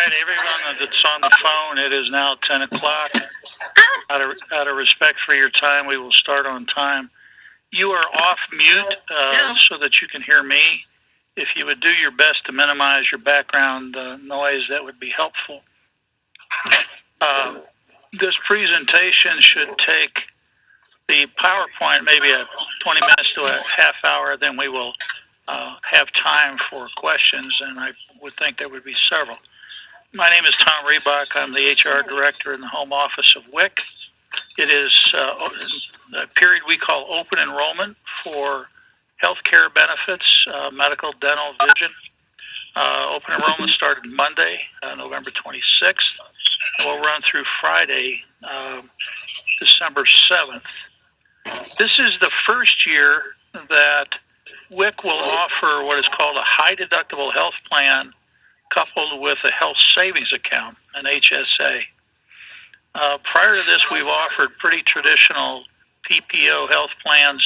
right, everyone that's on the phone, it is now 10 o'clock. Out of respect for your time, we will start on time. You are off mute so that you can hear me. If you would do your best to minimize your background noise, that would be helpful. This presentation should take the PowerPoint maybe 20 minutes to a half hour, then we will have time for questions, and I would think there would be several. My name is Tom Reebach. I'm the HR Director in the Home Office of WIC. It is a period we call open enrollment for healthcare benefits, medical, dental, vision. Open enrollment started Monday, November 26th, and will run through Friday, December 7th. This is the first year that WIC will offer what is called a high deductible health plan coupled with a health savings account, an HSA. Prior to this, we've offered pretty traditional PPO health plans.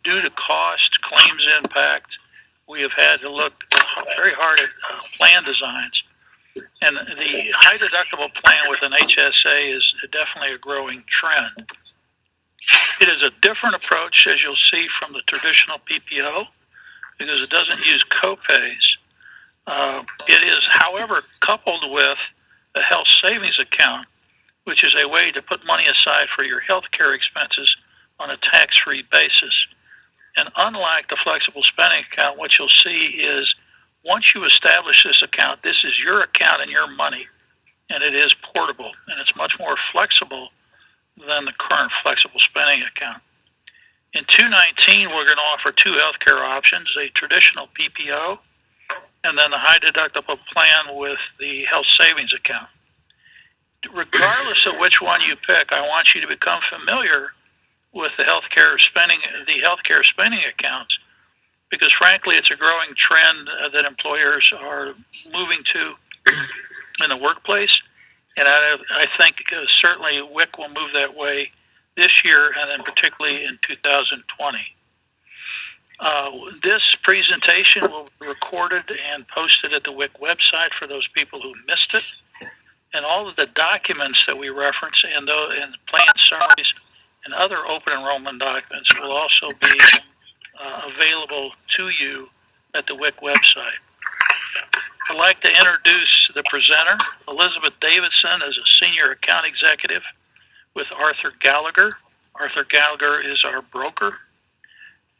Due to cost, claims impact, we have had to look very hard at plan designs. And the high deductible plan with an HSA is definitely a growing trend. It is a different approach, as you'll see, from the traditional PPO, because it doesn't use copays. It is, however, coupled with a health savings account, which is a way to put money aside for your health care expenses on a tax-free basis. And unlike the flexible spending account, what you'll see is once you establish this account, this is your account and your money, and it is portable, and it's much more flexible than the current flexible spending account. In 2019, we're going to offer two healthcare options, a traditional PPO and then the high deductible plan with the health savings account. Regardless of which one you pick, I want you to become familiar with the healthcare spending accounts, because frankly, it's a growing trend that employers are moving to in the workplace, and I think certainly WIC will move that way this year, and then particularly in 2020. This presentation will be recorded and posted at the WIC website for those people who missed it. And all of the documents that we reference and the plan summaries and other open enrollment documents will also be available to you at the WIC website. I'd like to introduce the presenter. Elizabeth Davidson is a senior account executive with Arthur Gallagher. Arthur Gallagher is our broker.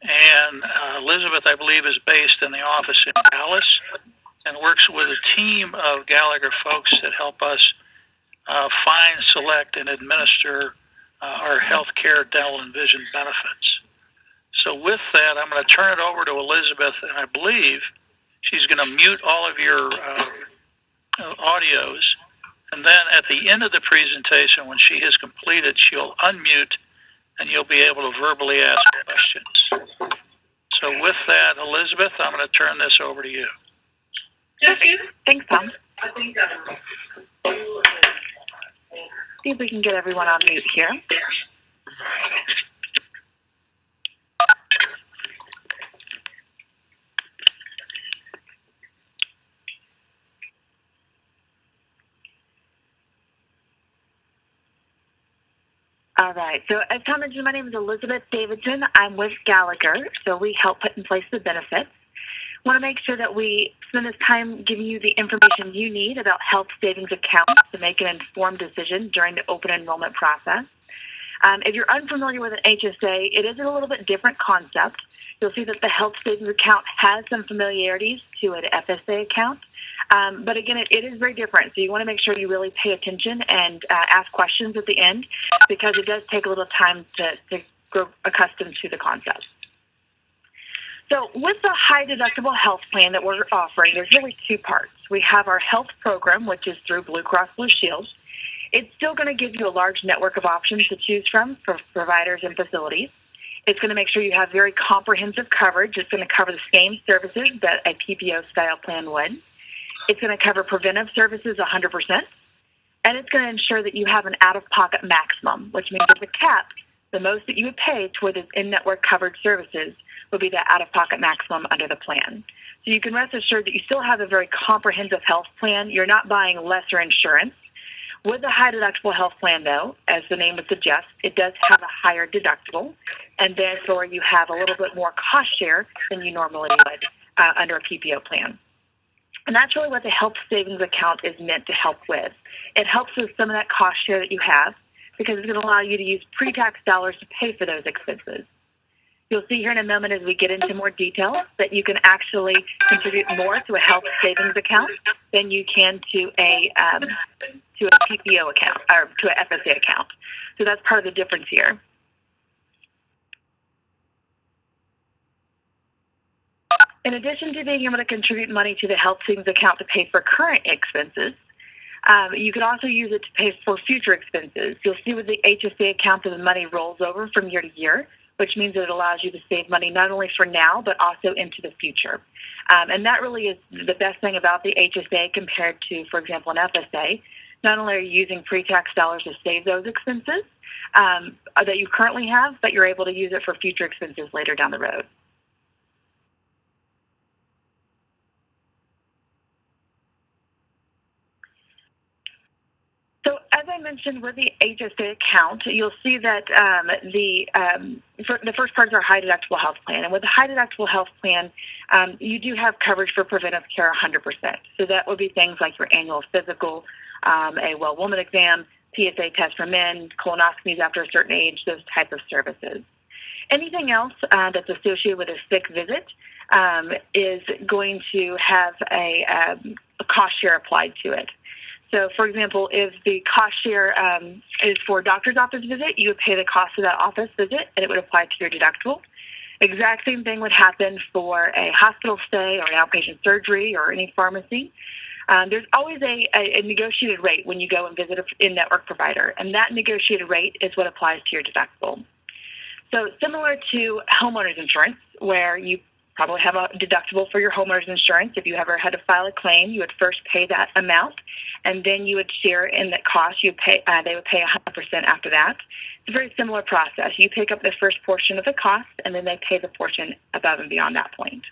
And Elizabeth, I believe, is based in the office in Dallas and works with a team of Gallagher folks that help us find, select, and administer our health care, dental, and vision benefits. So with that, I'm going to turn it over to Elizabeth, and I believe she's going to mute all of your audios. And then at the end of the presentation, when she has completed, she'll unmute, and you'll be able to verbally ask questions. So with that, Elizabeth, I'm going to turn this over to you. Thanks, Tom. See if we can get everyone on mute here. All right. So as Tom mentioned, my name is Elizabeth Davidson. I'm with Gallagher, so we help put in place the benefits. Want to make sure that we spend this time giving you the information you need about health savings accounts to make an informed decision during the open enrollment process. If you're unfamiliar with an HSA, it is a little bit different concept. You'll see that the health savings account has some familiarities to an FSA account. But again, it is very different. So you want to make sure you really pay attention and ask questions at the end, because it does take a little time to grow accustomed to the concept. So with the high deductible health plan that we're offering, there's really two parts. We have our health program, which is through Blue Cross Blue Shield. It's still going to give you a large network of options to choose from for providers and facilities. It's going to make sure you have very comprehensive coverage. It's going to cover the same services that a PPO-style plan would. It's going to cover preventive services 100%. And it's going to ensure that you have an out-of-pocket maximum, which means there's a cap. The most that you would pay toward these in-network covered services would be the out-of-pocket maximum under the plan. So you can rest assured that you still have a very comprehensive health plan. You're not buying lesser insurance. With the high deductible health plan, though, as the name would suggest, it does have a higher deductible, and therefore you have a little bit more cost share than you normally would under a PPO plan. And that's really what the health savings account is meant to help with. It helps with some of that cost share that you have because it's going to allow you to use pre-tax dollars to pay for those expenses. You'll see here in a moment as we get into more detail that you can actually contribute more to a health savings account than you can to a PPO account or to an FSA account. So that's part of the difference here. In addition to being able to contribute money to the health savings account to pay for current expenses, you can also use it to pay for future expenses. You'll see with the HSA account that the money rolls over from year to year, which means that it allows you to save money not only for now, but also into the future. And that really is the best thing about the HSA compared to, for example, an FSA. Not only are you using pre-tax dollars to save those expenses that you currently have, but you're able to use it for future expenses later down the road. So as I mentioned with the HSA account, you'll see that the first part is our high deductible health plan. And with the high deductible health plan, you do have coverage for preventive care 100%. So that would be things like your annual physical, a well woman exam, PSA test for men, colonoscopies after a certain age, those type of services. Anything else that's associated with a sick visit is going to have a cost share applied to it. So, for example, if the cost share is for a doctor's office visit, you would pay the cost of that office visit, and it would apply to your deductible. Exact same thing would happen for a hospital stay or an outpatient surgery or any pharmacy. There's always a negotiated rate when you go and visit an in-network provider, and that negotiated rate is what applies to your deductible. So similar to homeowners insurance, where you probably have a deductible for your homeowner's insurance. If you ever had to file a claim, you would first pay that amount, and then you would share in that cost. They would pay 100% after that. It's a very similar process. You pick up the first portion of the cost, and then they pay the portion above and beyond that point.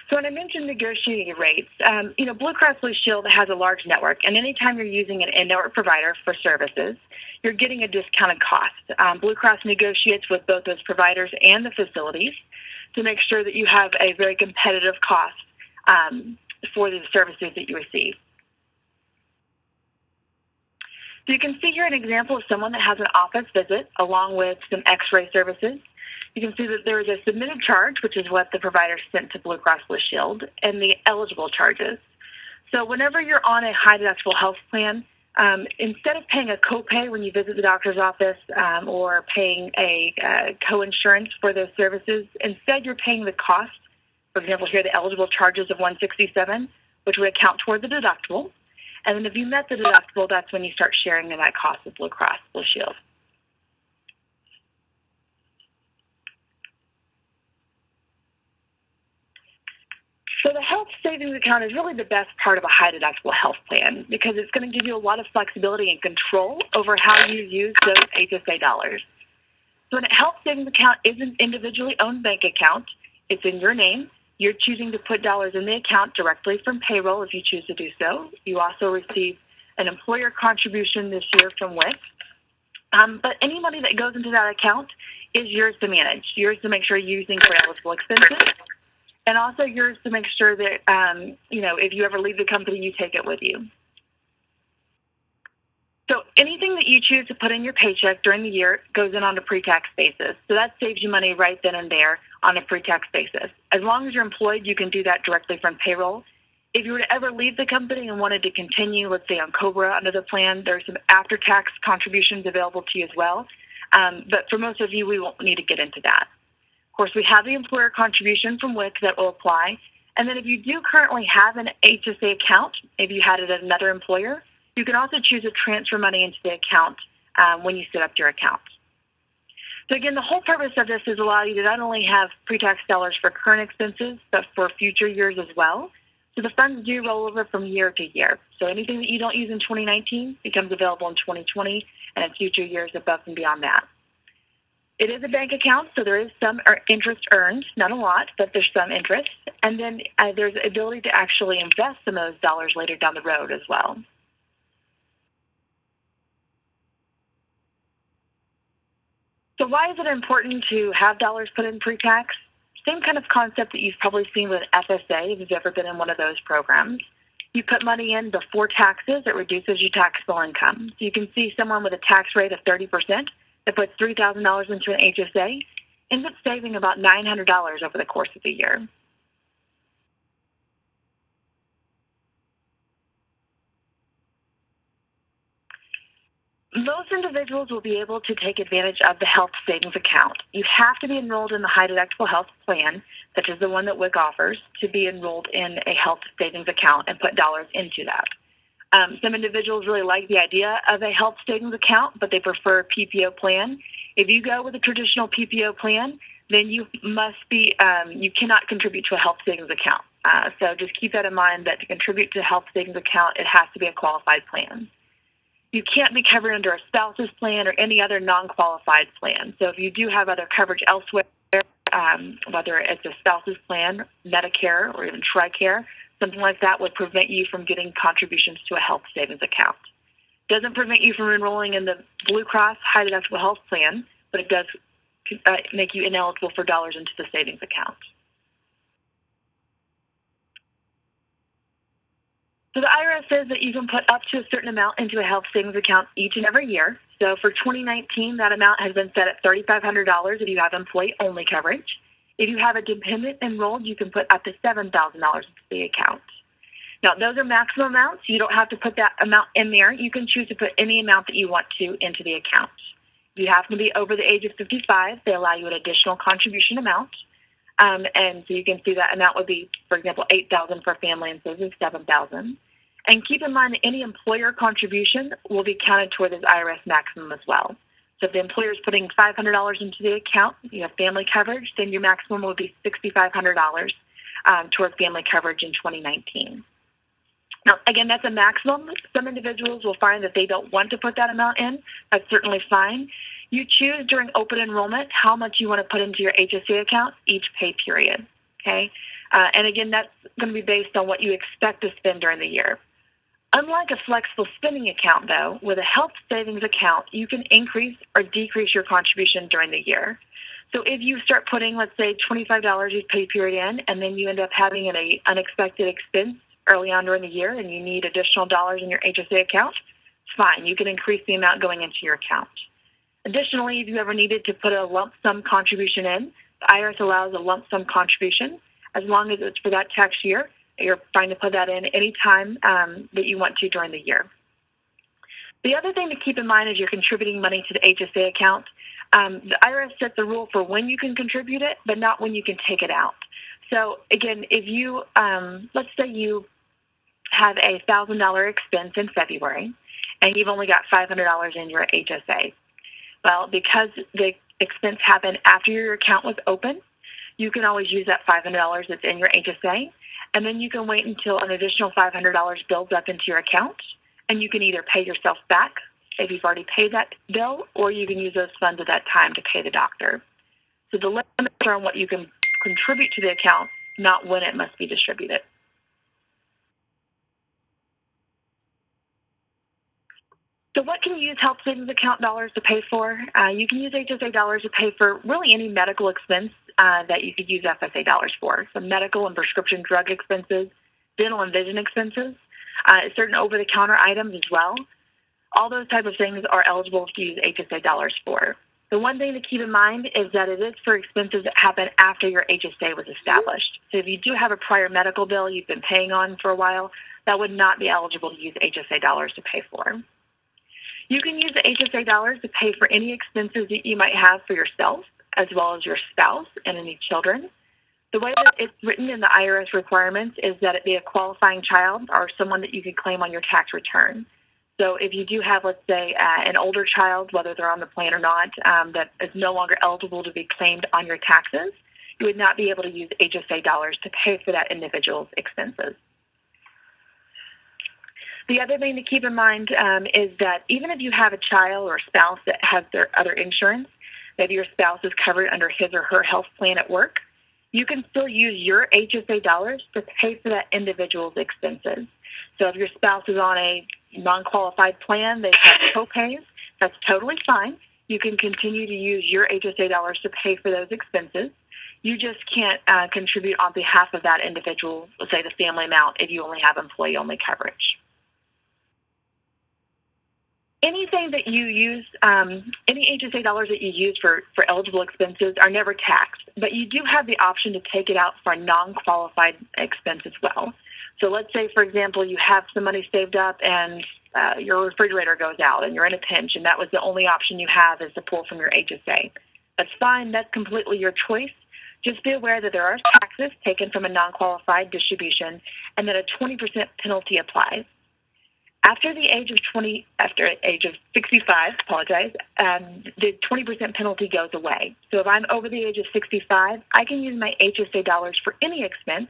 So when I mentioned negotiating rates, Blue Cross Blue Shield has a large network, and anytime you're using an in-network provider for services, you're getting a discounted cost. Blue Cross negotiates with both those providers and the facilities to make sure that you have a very competitive cost for the services that you receive. So you can see here an example of someone that has an office visit along with some x-ray services. You can see that there is a submitted charge, which is what the provider sent to Blue Cross Blue Shield, and the eligible charges. So whenever you're on a high deductible health plan, instead of paying a copay when you visit the doctor's office or paying a co-insurance for those services, instead you're paying the cost. For example, here are the eligible charges of $167, which would account toward the deductible. And then if you met the deductible, that's when you start sharing in that cost with Blue Cross Blue Shield. So the health savings account is really the best part of a high deductible health plan because it's going to give you a lot of flexibility and control over how you use those HSA dollars. So a health savings account is an individually owned bank account. It's in your name. You're choosing to put dollars in the account directly from payroll if you choose to do so. You also receive an employer contribution this year from WIC. But any money that goes into that account is yours to manage, yours to make sure you're using for eligible expenses. And also yours to make sure that, if you ever leave the company, you take it with you. So anything that you choose to put in your paycheck during the year goes in on a pre-tax basis. So that saves you money right then and there on a pre-tax basis. As long as you're employed, you can do that directly from payroll. If you were to ever leave the company and wanted to continue, let's say on COBRA under the plan, there's some after-tax contributions available to you as well. But for most of you, we won't need to get into that. Of course, we have the employer contribution from WIC that will apply. And then if you do currently have an HSA account, maybe you had it at another employer, you can also choose to transfer money into the account when you set up your account. So again, the whole purpose of this is allow you to not only have pre-tax dollars for current expenses, but for future years as well. So the funds do roll over from year to year. So anything that you don't use in 2019 becomes available in 2020 and in future years above and beyond that. It is a bank account, so there is some interest earned, not a lot, but there's some interest. And then there's the ability to actually invest some of those dollars later down the road as well. So why is it important to have dollars put in pre-tax? Same kind of concept that you've probably seen with FSA if you've ever been in one of those programs. You put money in before taxes, it reduces your taxable income. So you can see someone with a tax rate of 30% that puts $3,000 into an HSA ends up saving about $900 over the course of the year. Most individuals will be able to take advantage of the health savings account. You have to be enrolled in the high deductible health plan, such as the one that WIC offers, to be enrolled in a health savings account and put dollars into that. Some individuals really like the idea of a health savings account, but they prefer a PPO plan. If you go with a traditional PPO plan, then you must be, you cannot contribute to a health savings account. So just keep that in mind that to contribute to a health savings account, it has to be a qualified plan. You can't be covered under a spouse's plan or any other non-qualified plan. So if you do have other coverage elsewhere, whether it's a spouse's plan, Medicare, or even TRICARE, something like that would prevent you from getting contributions to a health savings account. Doesn't prevent you from enrolling in the Blue Cross high deductible health plan, but it does make you ineligible for dollars into the savings account. So the IRS says that you can put up to a certain amount into a health savings account each and every year. So for 2019, that amount has been set at $3,500 if you have employee-only coverage. If you have a dependent enrolled, you can put up to $7,000 into the account. Now, those are maximum amounts. You don't have to put that amount in there. You can choose to put any amount that you want to into the account. If you happen to be over the age of 55, they allow you an additional contribution amount. And so you can see that amount would be, for example, $8,000 for a family, and so this is $7,000. And keep in mind that any employer contribution will be counted toward this IRS maximum as well. So if the employer is putting $500 into the account, you have family coverage, then your maximum will be $6,500 toward family coverage in 2019. Now, again, that's a maximum. Some individuals will find that they don't want to put that amount in. That's certainly fine. You choose during open enrollment how much you want to put into your HSA account each pay period, okay? And again, that's going to be based on what you expect to spend during the year. Unlike a flexible spending account, though, with a health savings account, you can increase or decrease your contribution during the year. So if you start putting, let's say, $25 each pay period in, and then you end up having an unexpected expense early on during the year and you need additional dollars in your HSA account, it's fine. You can increase the amount going into your account. Additionally, if you ever needed to put a lump sum contribution in, the IRS allows a lump sum contribution as long as it's for that tax year. You're fine to put that in any time that you want to during the year. The other thing to keep in mind as you're contributing money to the HSA account, the IRS sets a rule for when you can contribute it, but not when you can take it out. So again, if you, let's say you have a $1,000 expense in February, and you've only got $500 in your HSA. Well, because the expense happened after your account was open, you can always use that $500 that's in your HSA, and then you can wait until an additional $500 builds up into your account, and you can either pay yourself back if you've already paid that bill, or you can use those funds at that time to pay the doctor. So the limits are on what you can contribute to the account, not when it must be distributed. So what can you use health savings account dollars to pay for? You can use HSA dollars to pay for really any medical expense that you could use FSA dollars for. So medical and prescription drug expenses, dental and vision expenses, certain over-the-counter items as well. All those type of things are eligible to use HSA dollars for. The one thing to keep in mind is that it is for expenses that happen after your HSA was established. So if you do have a prior medical bill you've been paying on for a while, that would not be eligible to use HSA dollars to pay for. You can use the HSA dollars to pay for any expenses that you might have for yourself, as well as your spouse and any children. The way that it's written in the IRS requirements is that it be a qualifying child or someone that you can claim on your tax return. So if you do have, let's say, an older child, whether they're on the plan or not, that is no longer eligible to be claimed on your taxes, you would not be able to use HSA dollars to pay for that individual's expenses. The other thing to keep in mind is that even if you have a child or a spouse that has their other insurance, maybe your spouse is covered under his or her health plan at work, you can still use your HSA dollars to pay for that individual's expenses. So if your spouse is on a non-qualified plan, they have copays, that's totally fine. You can continue to use your HSA dollars to pay for those expenses. You just can't contribute on behalf of that individual, let's say the family amount, if you only have employee-only coverage. Anything that you use, any HSA dollars that you use for eligible expenses are never taxed, but you do have the option to take it out for a non-qualified expense as well. So let's say, for example, you have some money saved up and your refrigerator goes out and you're in a pinch, and that was the only option you have is to pull from your HSA. That's fine. That's completely your choice. Just be aware that there are taxes taken from a non-qualified distribution and that a 20% penalty applies. After the age of 65, the 20% penalty goes away. So if I'm over the age of 65, I can use my HSA dollars for any expense,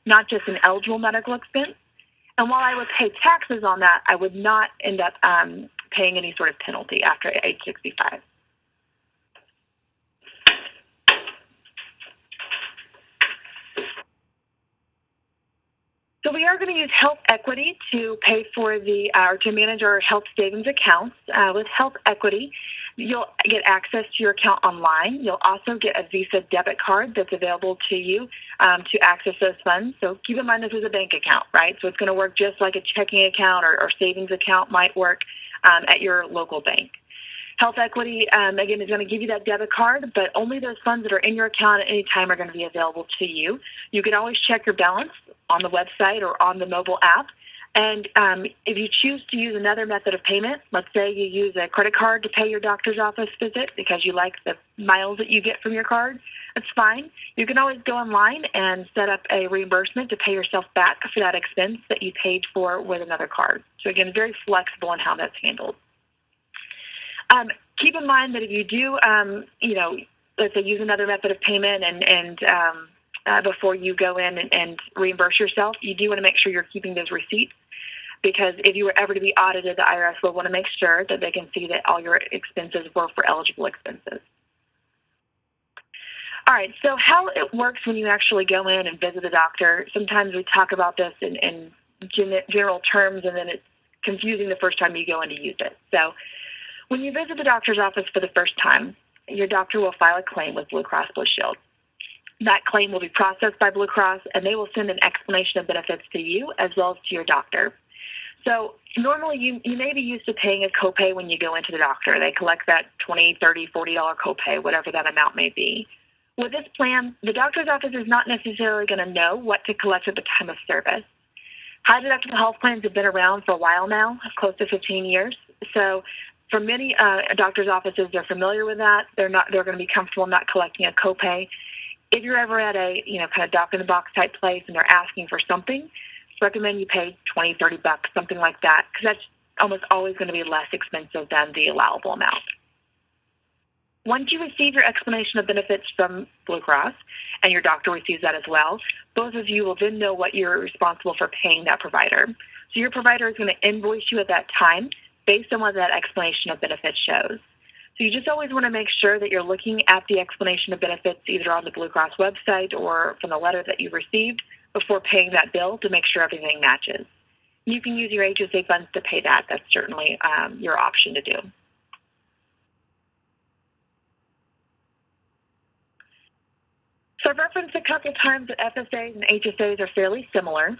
not just an eligible medical expense. And while I would pay taxes on that, I would not end up paying any sort of penalty after age 65. So we are going to use HealthEquity to pay for or to manage our health savings accounts. With HealthEquity, you'll get access to your account online. You'll also get a Visa debit card that's available to you to access those funds. So keep in mind this is a bank account, right? So it's going to work just like a checking account or savings account might work at your local bank. HealthEquity, again, is going to give you that debit card, but only those funds that are in your account at any time are going to be available to you. You can always check your balance on the website or on the mobile app. And if you choose to use another method of payment, let's say you use a credit card to pay your doctor's office visit because you like the miles that you get from your card, that's fine. You can always go online and set up a reimbursement to pay yourself back for that expense that you paid for with another card. So again, very flexible in how that's handled. Keep in mind that if you do, let's say use another method of payment and before you go in and reimburse yourself, you do want to make sure you're keeping those receipts because if you were ever to be audited, the IRS will want to make sure that they can see that all your expenses were for eligible expenses. All right, so how it works when you actually go in and visit a doctor, sometimes we talk about this in general terms and then it's confusing the first time you go in to use it. So when you visit the doctor's office for the first time, your doctor will file a claim with Blue Cross Blue Shield. That claim will be processed by Blue Cross, and they will send an explanation of benefits to you as well as to your doctor. So normally you may be used to paying a copay when you go into the doctor. They collect that $20, $30, $40 copay, whatever that amount may be. With this plan, the doctor's office is not necessarily going to know what to collect at the time of service. High deductible health plans have been around for a while now, close to 15 years. So for many doctor's offices, they're familiar with that. They're going to be comfortable not collecting a copay. If you're ever at a kind of doc-in-the-box type place and they're asking for something, recommend you pay $20, $30, something like that, because that's almost always going to be less expensive than the allowable amount. Once you receive your explanation of benefits from Blue Cross, and your doctor receives that as well, both of you will then know what you're responsible for paying that provider. So your provider is going to invoice you at that time based on what that explanation of benefits shows. So you just always want to make sure that you're looking at the explanation of benefits either on the Blue Cross website or from the letter that you received before paying that bill to make sure everything matches. You can use your HSA funds to pay that. That's certainly your option to do. So I've referenced a couple times that FSAs and HSAs are fairly similar.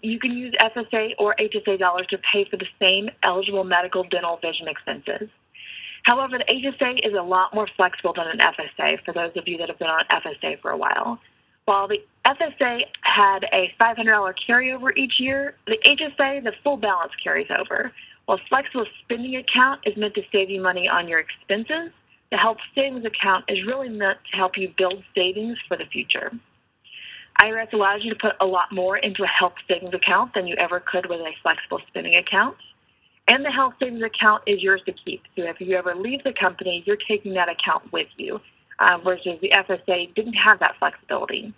You can use FSA or HSA dollars to pay for the same eligible medical, dental, vision expenses. However, the HSA is a lot more flexible than an FSA for those of you that have been on FSA for a while. While the FSA had a $500 carryover each year, the HSA, the full balance carries over. While flexible spending account is meant to save you money on your expenses, the health savings account is really meant to help you build savings for the future. IRS allows you to put a lot more into a health savings account than you ever could with a flexible spending account. And the health savings account is yours to keep. So if you ever leave the company, you're taking that account with you, versus the FSA didn't have that flexibility.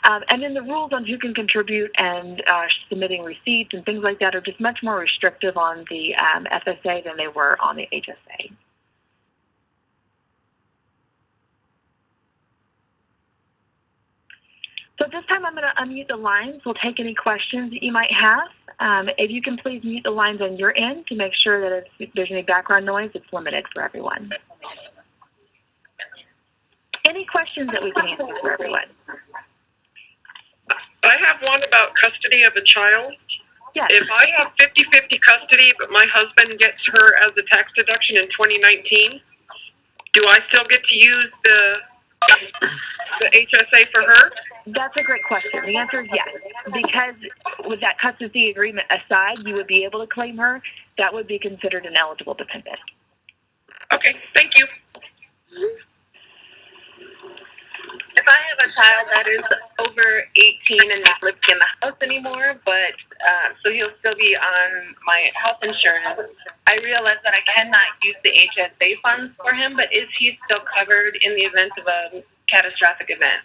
And then the rules on who can contribute and submitting receipts and things like that are just much more restrictive on the FSA than they were on the HSA. at this time, I'm going to unmute the lines. We'll take any questions that you might have. If you can please mute the lines on your end to make sure that if there's any background noise, it's limited for everyone. Any questions that we can answer for everyone? I have one about custody of a child. Yes. If I have 50-50 custody, but my husband gets her as a tax deduction in 2019, do I still get to use the HSA for her? That's a great question. The answer is yes. Because with that custody agreement aside, you would be able to claim her. That would be considered an eligible dependent. Okay, thank you. If I have a child that is over 18 and not living in the house anymore, but so he'll still be on my health insurance, I realize that I cannot use the HSA funds for him, but is he still covered in the event of a catastrophic event?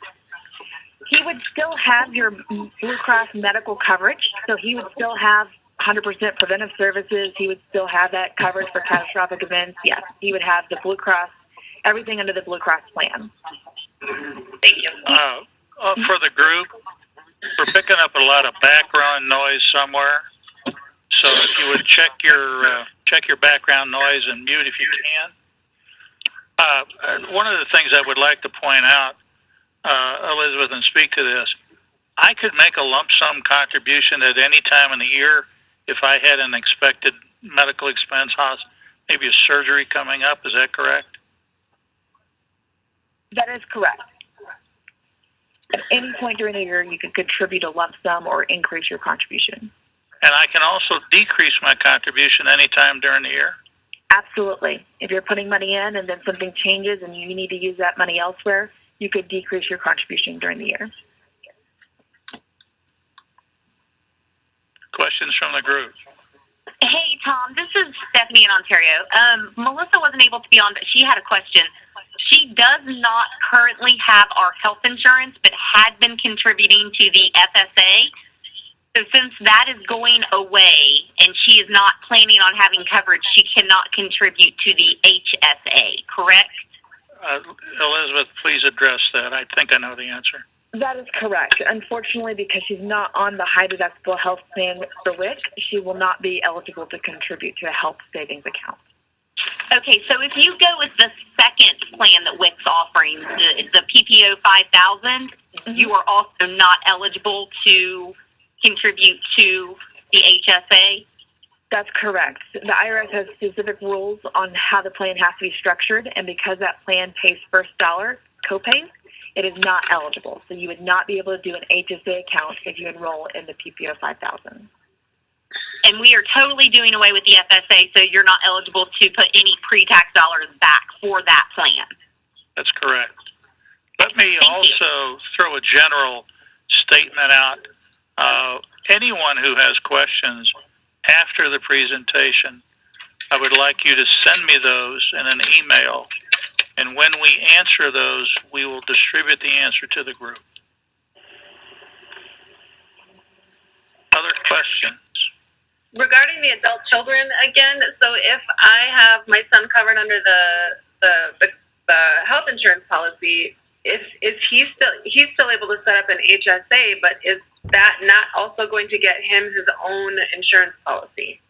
He would still have your Blue Cross medical coverage, so he would still have 100% preventive services. He would still have that coverage for catastrophic events. Yes, he would have the Blue Cross, everything under the Blue Cross plan. Thank you. For the group, we're picking up a lot of background noise somewhere. So if you would check your background noise and mute if you can. One of the things I would like to point out, Elizabeth, and speak to this, I could make a lump sum contribution at any time in the year if I had an expected medical expense, maybe a surgery coming up. Is that correct? That is correct. At any point during the year, you can contribute a lump sum or increase your contribution. And I can also decrease my contribution anytime during the year? Absolutely. If you're putting money in and then something changes and you need to use that money elsewhere, you could decrease your contribution during the year. Questions from the group? Hey, Tom, this is Stephanie in Ontario. Melissa wasn't able to be on, but she had a question. She does not currently have our health insurance, but had been contributing to the FSA. So since that is going away and she is not planning on having coverage, she cannot contribute to the HSA, correct? Elizabeth, please address that. I think I know the answer. That is correct. Unfortunately, because she's not on the high deductible health plan for WIC, she will not be eligible to contribute to a health savings account. Okay, so if you go with the second plan that WIC's offering, the PPO 5000, you are also not eligible to contribute to the HSA? That's correct. The IRS has specific rules on how the plan has to be structured, and because that plan pays first dollar copays, it is not eligible. So you would not be able to do an HSA account if you enroll in the PPO 5000. And we are totally doing away with the FSA, so you're not eligible to put any pre-tax dollars back for that plan. That's correct. Let me also throw a general statement out. Anyone who has questions after the presentation, I would like you to send me those in an email. And when we answer those, we will distribute the answer to the group. Other questions? Regarding the adult children again, so if I have my son covered under the health insurance policy, is he's still able to set up an HSA, but is that not also going to get him his own insurance policy?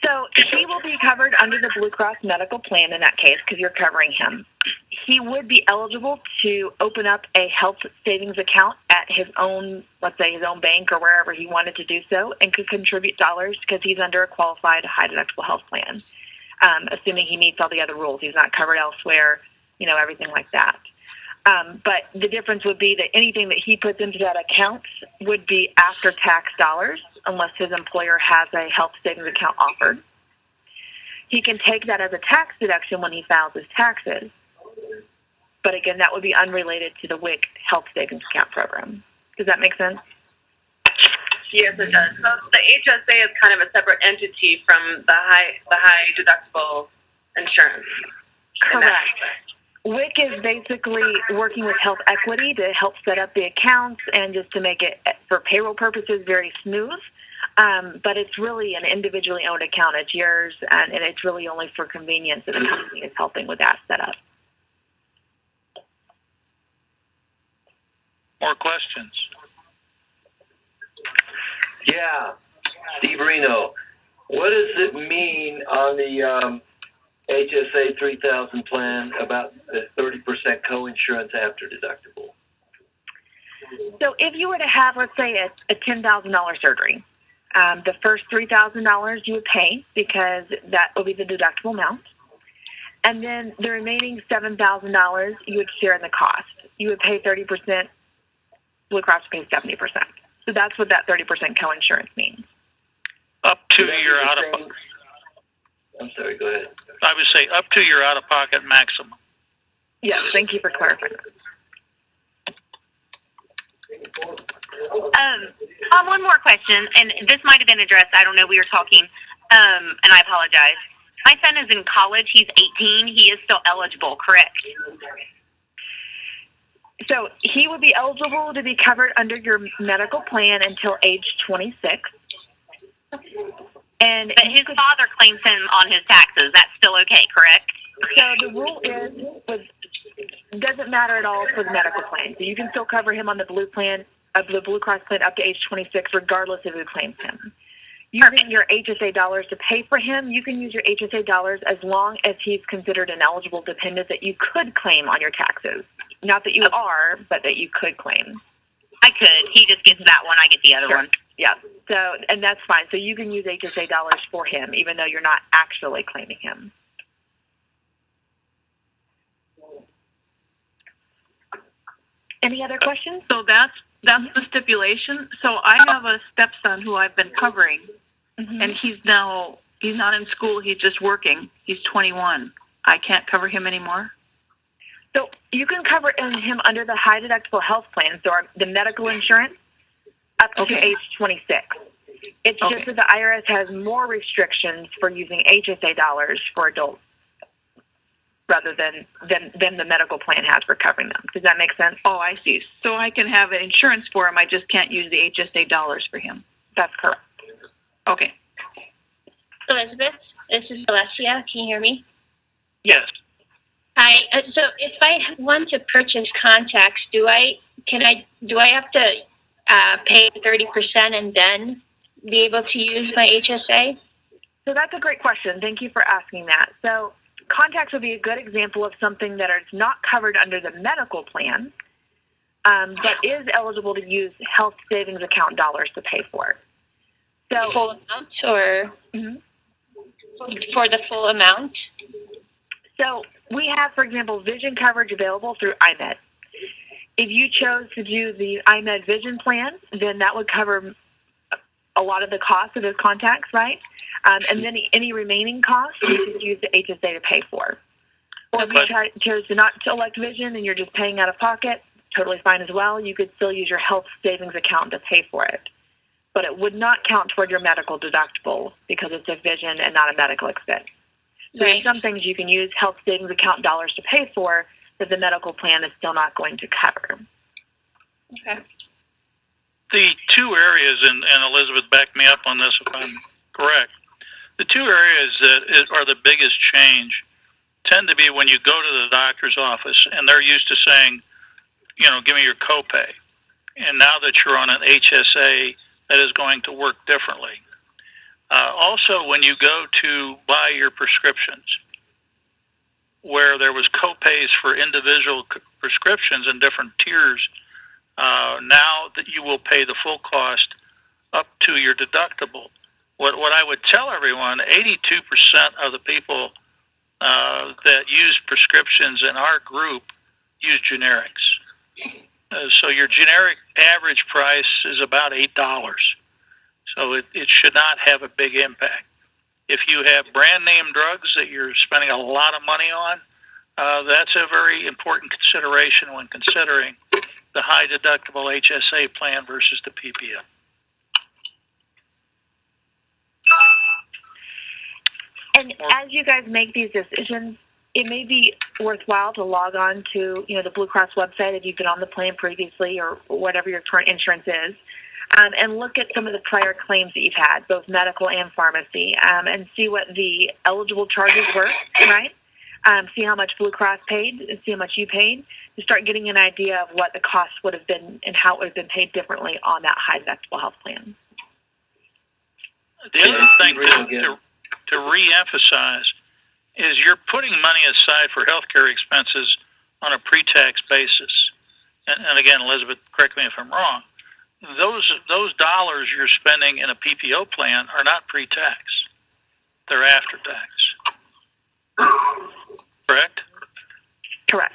So he will be covered under the Blue Cross medical plan in that case because you're covering him. He would be eligible to open up a health savings account at his own, let's say his own bank or wherever he wanted to do so, and could contribute dollars because he's under a qualified high deductible health plan, assuming he meets all the other rules. He's not covered elsewhere, everything like that. But the difference would be that anything that he puts into that account would be after tax dollars unless his employer has a health savings account offered. He can take that as a tax deduction when he files his taxes. But again, that would be unrelated to the WIC health savings account program. Does that make sense? Yes, it does. So the HSA is kind of a separate entity from the high deductible insurance. Correct. WIC is basically working with HealthEquity to help set up the accounts and just to make it, for payroll purposes, very smooth. But it's really an individually owned account. It's yours, and it's really only for convenience that the company is helping with that setup. More questions? Yeah, Steve Reno. What does it mean on the HSA 3000 plan about the 30% coinsurance after deductible? So if you were to have, let's say, a $10,000 surgery, the first $3,000 you would pay because that will be the deductible amount. And then the remaining $7,000 you would share in the cost. You would pay 30%, Blue Cross pays 70%. So that's what that 30% coinsurance means. Up to your out-of-pocket. I'm sorry, go ahead. I would say up to your out-of-pocket maximum. Yes, thank you for clarifying. One more question, and this might have been addressed. I don't know. We were talking, and I apologize. My son is in college. He's 18. He is still eligible, correct? So he would be eligible to be covered under your medical plan until age 26. And But his father claims him on his taxes. That's still okay, correct? So the rule is, doesn't matter at all for the medical plan. So you can still cover him on the Blue plan, the Blue Cross plan up to age 26, regardless of who claims him. Using your HSA dollars to pay for him, you can use your HSA dollars as long as he's considered an eligible dependent that you could claim on your taxes. Not that you are, but that you could claim. I could. He just gets that one. I get the other one. Yeah. So, and that's fine. So you can use HSA dollars for him, even though you're not actually claiming him. Any other questions? So that's the stipulation. So I have a stepson who I've been covering, and he's not in school. He's just working. He's 21. I can't cover him anymore. So you can cover him under the high deductible health plan, so the medical insurance, up to age 26. It's just that the IRS has more restrictions for using HSA dollars for adults rather than the medical plan has for covering them. Does that make sense? Oh, I see. So I can have an insurance for him. I just can't use the HSA dollars for him. That's correct. Okay. Elizabeth, this is Alessia. Can you hear me? Yes. Hi. So if I want to purchase contacts, do I have to pay 30% and then be able to use my HSA? So that's a great question. Thank you for asking that. So contacts would be a good example of something that is not covered under the medical plan, but is eligible to use health savings account dollars to pay for. So full amount or for the full amount? So we have, for example, vision coverage available through IMED. If you chose to do the IMED vision plan, then that would cover a lot of the cost of those contacts, right? And then any remaining costs, you could use the HSA to pay for. Or if you chose to not elect vision and you're just paying out of pocket, totally fine as well. You could still use your health savings account to pay for it. But it would not count toward your medical deductible because it's a vision and not a medical expense. So there's some things you can use health savings account dollars to pay for that the medical plan is still not going to cover. Okay. The two areas, and Elizabeth backed me up on this if I'm correct, the two areas that are the biggest change tend to be when you go to the doctor's office and they're used to saying, give me your copay. And now that you're on an HSA, that is going to work differently. Also, when you go to buy your prescriptions, where there was copays for individual prescriptions in different tiers, now that you will pay the full cost up to your deductible. What I would tell everyone, 82% of the people that use prescriptions in our group use generics. So your generic average price is about $8. So it should not have a big impact. If you have brand name drugs that you're spending a lot of money on, that's a very important consideration when considering the high deductible HSA plan versus the PPO. And as you guys make these decisions, it may be worthwhile to log on to the Blue Cross website if you've been on the plan previously or whatever your current insurance is, and look at some of the prior claims that you've had, both medical and pharmacy, and see what the eligible charges were, right? see how much Blue Cross paid and see how much you paid, to start getting an idea of what the cost would have been and how it would have been paid differently on that high deductible health plan. The other thing to re-emphasize is you're putting money aside for healthcare expenses on a pre-tax basis. And again, Elizabeth, correct me if I'm wrong. Those dollars you're spending in a PPO plan are not pre-tax. They're after tax. Correct? Correct.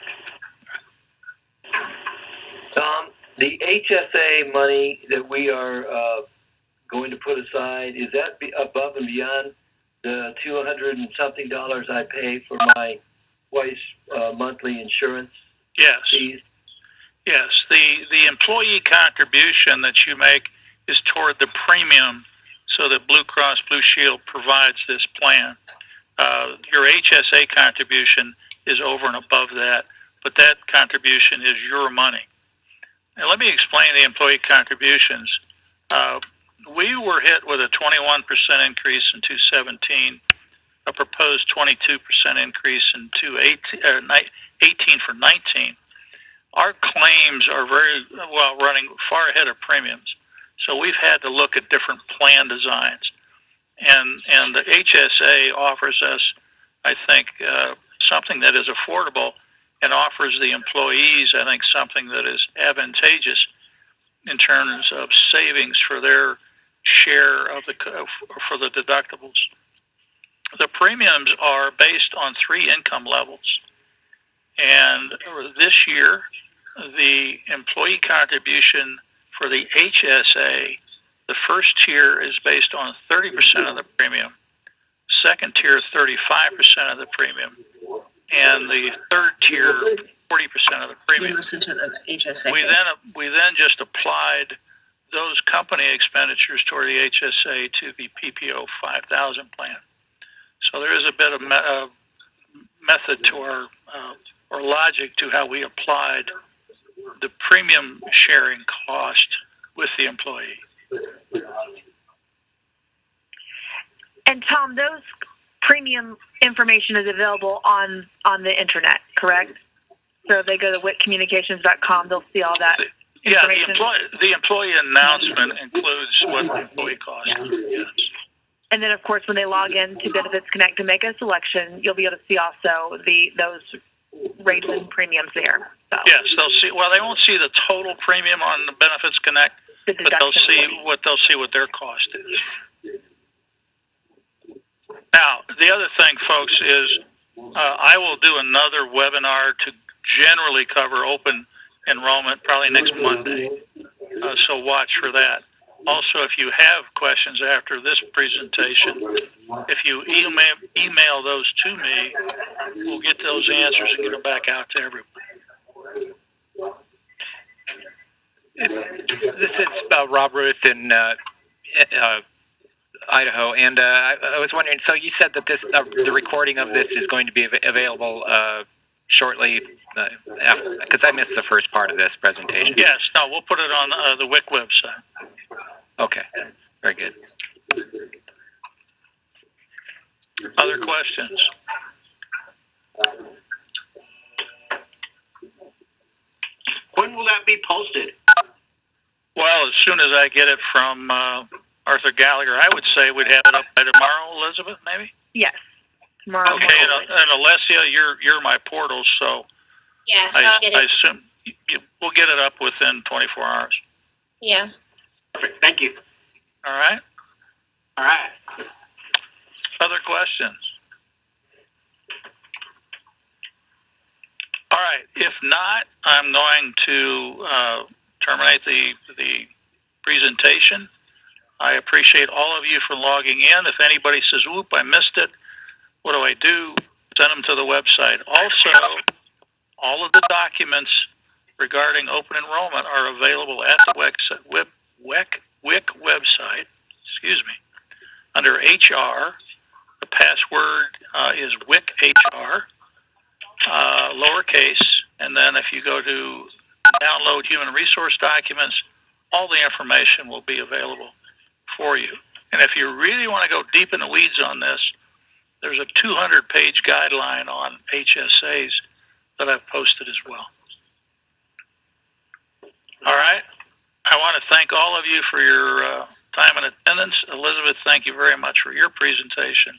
Tom, the HSA money that we are going to put aside, is that above and beyond the $200 and something I pay for my wife's monthly insurance fees? Yes. The employee contribution that you make is toward the premium so that Blue Cross Blue Shield provides this plan. Your HSA contribution is over and above that, but that contribution is your money. Now, let me explain the employee contributions. We were hit with a 21% increase in 2017, a proposed 22% increase in 2018 for 19. Our claims are very well running far ahead of premiums, so we've had to look at different plan designs. And the HSA offers us, I think, something that is affordable and offers the employees, I think, something that is advantageous in terms of savings for their share of for the deductibles. The premiums are based on 3 income levels, and this year, the employee contribution for the HSA, the first tier is based on 30% of the premium, second tier is 35% of the premium, and the third tier 40% of the premium. Listen to the HSA. We then just applied those company expenditures toward the HSA to the PPO 5000 plan. So there is a bit of method to our or logic to how we applied the premium sharing cost with the employee. And Tom, those premium information is available on the internet, correct? So if they go to witcommunications.com, they'll see all that information. Yeah, the employee announcement includes what the employee cost is. Yes. And then, of course, when they log in to Benefits Connect to make a selection, you'll be able to see also those rates and premiums there. So. Yes, they'll see. Well, they won't see the total premium on the Benefits Connect, but they'll see what their cost is. Now, the other thing, folks, is I will do another webinar to generally cover open enrollment probably next Monday. So watch for that. Also, if you have questions after this presentation, if you email those to me, we'll get those answers and get them back out to everyone. This is Rob Ruth in Idaho, and I was wondering, so you said that the recording of this is going to be available shortly, because I missed the first part of this presentation. Yes, no, we'll put it on the WIC website. Okay, very good. Other questions? When will that be posted? Well, as soon as I get it from Arthur Gallagher, I would say we'd have it up by tomorrow, Elizabeth, maybe? Yes, tomorrow. Okay, and Alessia, you're my portal, so Yeah, I assume we'll get it up within 24 hours. Yeah. Perfect. Thank you. All right? All right. Other questions? All right. If not, I'm going to terminate the presentation. I appreciate all of you for logging in. If anybody says, "Whoop, I missed it," what do? Send them to the website. Also, all of the documents regarding open enrollment are available at the WIC website, under HR. The password is WICHR, lowercase, and then if you go to download human resource documents, all the information will be available for you. And if you really want to go deep in the weeds on this, there's a 200-page guideline on HSAs that I've posted as well. All right. I want to thank all of you for your time and attendance. Elizabeth, thank you very much for your presentation.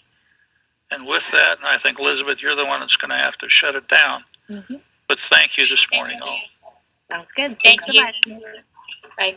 And with that, and I think, Elizabeth, you're the one that's going to have to shut it down. But thank you this morning, all. Sounds good. Thank Thanks so you. much. Bye.